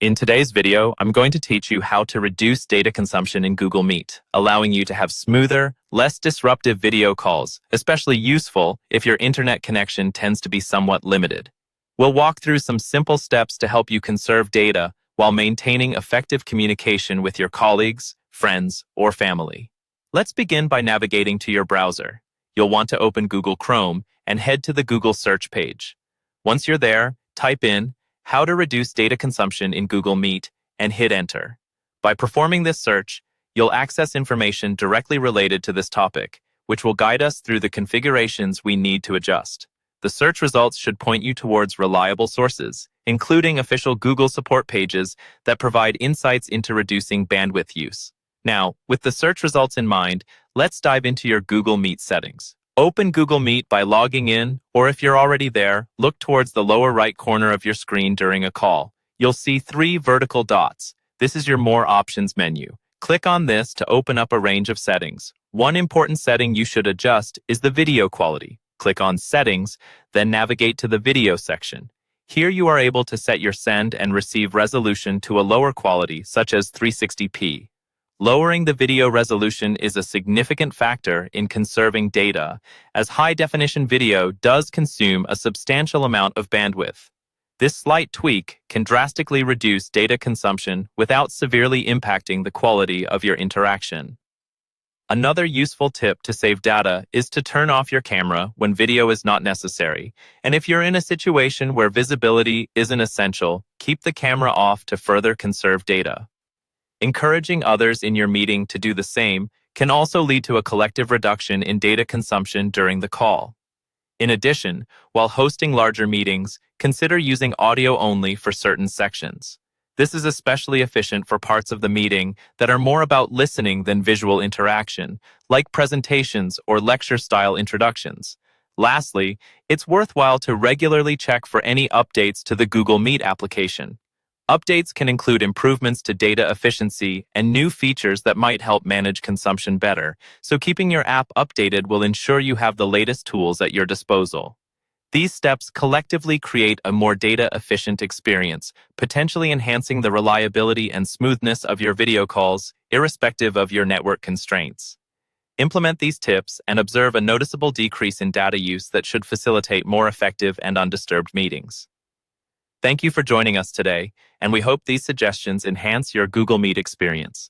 In today's video, I'm going to teach you how to reduce data consumption in Google Meet, allowing you to have smoother, less disruptive video calls, especially useful if your internet connection tends to be somewhat limited. We'll walk through some simple steps to help you conserve data while maintaining effective communication with your colleagues, friends, or family. Let's begin by navigating to your browser. You'll want to open Google Chrome and head to the Google search page. Once you're there, type in "How to reduce data consumption in Google Meet" and hit enter. By performing this search, you'll access information directly related to this topic, which will guide us through the configurations we need to adjust. The search results should point you towards reliable sources, including official Google support pages that provide insights into reducing bandwidth use. Now, with the search results in mind, let's dive into your Google Meet settings. Open Google Meet by logging in, or if you're already there, look towards the lower right corner of your screen during a call. You'll see 3 vertical dots. This is your More Options menu. Click on this to open up a range of settings. One important setting you should adjust is the video quality. Click on Settings, then navigate to the Video section. Here you are able to set your send and receive resolution to a lower quality, such as 360p. Lowering the video resolution is a significant factor in conserving data, as high-definition video does consume a substantial amount of bandwidth. This slight tweak can drastically reduce data consumption without severely impacting the quality of your interaction. Another useful tip to save data is to turn off your camera when video is not necessary, and if you're in a situation where visibility isn't essential, keep the camera off to further conserve data. Encouraging others in your meeting to do the same can also lead to a collective reduction in data consumption during the call. In addition, while hosting larger meetings, consider using audio only for certain sections. This is especially efficient for parts of the meeting that are more about listening than visual interaction, like presentations or lecture-style introductions. Lastly, it's worthwhile to regularly check for any updates to the Google Meet application. Updates can include improvements to data efficiency and new features that might help manage consumption better, so keeping your app updated will ensure you have the latest tools at your disposal. These steps collectively create a more data-efficient experience, potentially enhancing the reliability and smoothness of your video calls, irrespective of your network constraints. Implement these tips and observe a noticeable decrease in data use that should facilitate more effective and undisturbed meetings. Thank you for joining us today, and we hope these suggestions enhance your Google Meet experience.